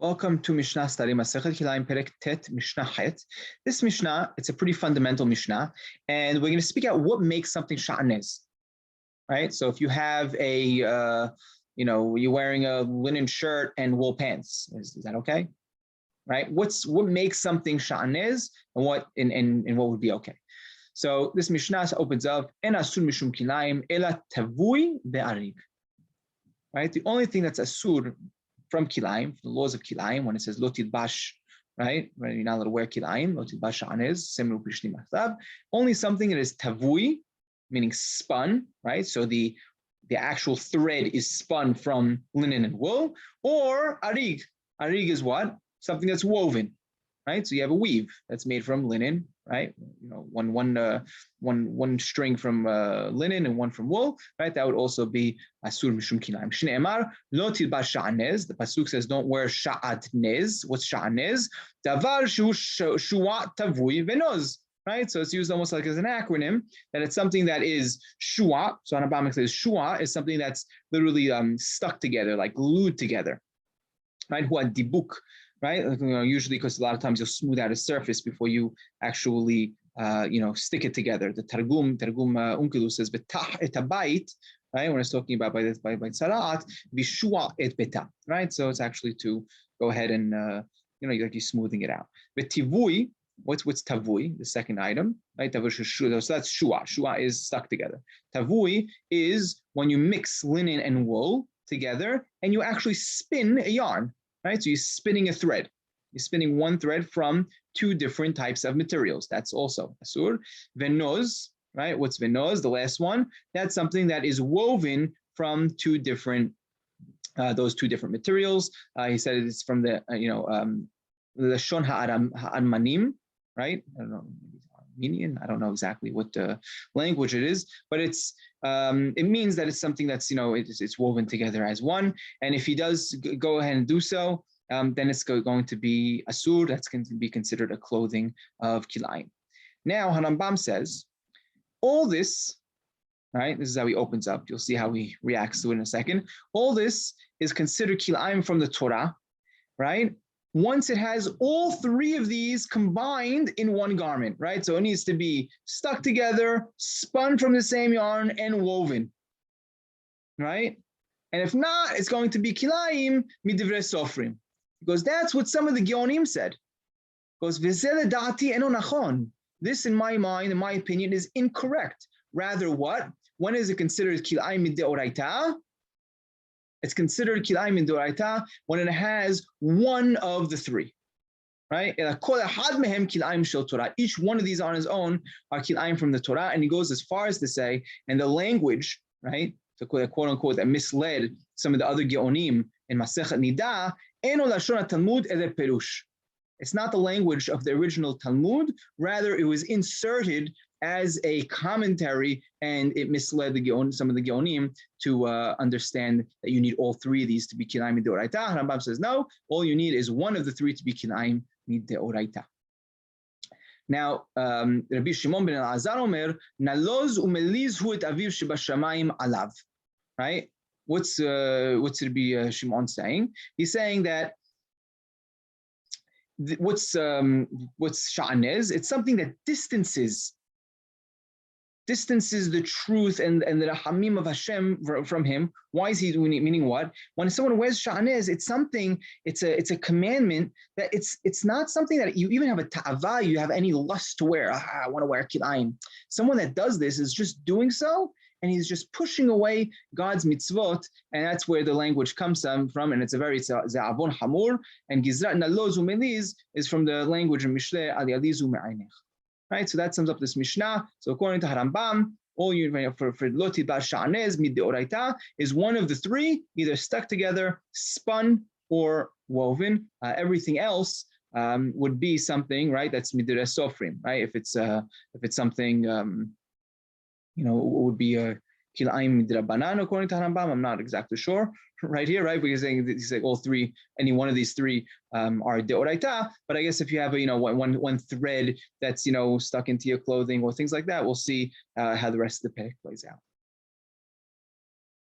Welcome to Mishna study Masechet Kilayim Perek Tet Mishna Het. This Mishnah, it's a pretty fundamental Mishnah, and we're going to speak out what makes something Shaatnez, right? So if you have a, you're wearing a linen shirt and wool pants, is that okay? Right? What makes something Shaatnez and what would be okay? So this Mishnah opens up En asur mishum kilayim ela tavui be'arig. Right? The only thing that's asur from Kilayim, the laws of Kilayim, when it says lo tilbash, right? You're not allowed to wear Kilayim, lo tilbash Shaatnez, semru pishni machtav. Only something that is tavui, meaning spun, right? So the actual thread is spun from linen and wool, or arig. Arig is what? Something that's woven, right? So you have a weave that's made from linen, right? One string from linen and one from wool, right? That would also be asur mishum kilayim. Shne'emar lo tilbash sha'anez. The pasuk says, "Don't wear sha'atnez." What's sha'anez? Davar shu shua tavui venoz. Right? So it's used almost like as an acronym that it's something that is shua. So Anabamic says shua is something that's literally stuck together, like glued together, right? Huad dibuk. Right? Usually because a lot of times you'll smooth out a surface before you actually, stick it together. The Targum Unkilu says, "Betah et habayit," right? When it's talking about by tzaraat, vishua et beta, right? So it's actually to go ahead and, you're smoothing it out. But tivui, what's tavui? The second item, right? So that's shua. Shua is stuck together. Tavui is when you mix linen and wool together and you actually spin a yarn. Right, so you're spinning a thread. You're spinning one thread from two different types of materials. That's also asur. Venoz, right? What's venoz? The last one. That's something that is woven from those two different materials. He said it's from the shon ha'anmanim, right? I don't know. Armenian. I don't know exactly what language it is, but it means that it's something that's it's woven together as one. And if he does go ahead and do so, then it's going to be asur. That's going to be considered a clothing of Kilayim. Now Harambam says all this, right? This is how he opens up. You'll see how he reacts to it in a second. All this is considered Kilayim from the Torah, right? Once it has all three of these combined in one garment, right? So it needs to be stuck together, spun from the same yarn, and woven, right? And if not, it's going to be kilayim midivrei sofrim, because that's what some of the Geonim said. Because v'zeh ledati eno nachon. This, in my mind, in my opinion, is incorrect. Rather, what? When is it considered kilayim mideoraita? It's considered kilayim min doraita when it has one of the three, right? Each one of these on his own are kilayim from the Torah, and he goes as far as to say, and the language, right, so quote unquote, that misled some of the other geonim in Masechet Nida, eno lashon Talmud ele perush. It's not the language of the original Talmud, rather it was inserted as a commentary, and it misled some of the Geonim to understand that you need all three of these to be Kilayim Midoraita. Rambam says, no, all you need is one of the three to be Kilayim Midoraita. Now, Rabbi Shimon ben Elazar Omer, Naloz umeliz hu et aviv shebashamayim alav. Right? What's Rabbi Shimon saying? He's saying that what's Shaatnez? It's something that distances the truth and the rahamim of Hashem from him. Why is he doing it? Meaning what? When someone wears Shaatnez, it's a commandment that it's not something that you even have a ta'ava, you have any lust to wear. I want to wear kilayim. Someone that does this is just doing so, and he's just pushing away God's mitzvot, and that's where the language comes from, and it's avon hamur, and gizrat naloz umeliz is from the language of Mishle ali alizu me'ainech. Right, so that sums up this Mishnah. So according to Harambam, all you for lo tilbash sha'anez mideoraita is one of the three, either stuck together, spun, or woven. Everything else would be something, right? That's midivrei sofrim, right? If it's something, it would be a kilayim midrabanan according to Harambam. I'm not exactly sure right here, right? Because he's saying all three, any one of these three are deoraita. But I guess if you have one thread that's stuck into your clothing or things like that, we'll see how the rest of the perek plays out.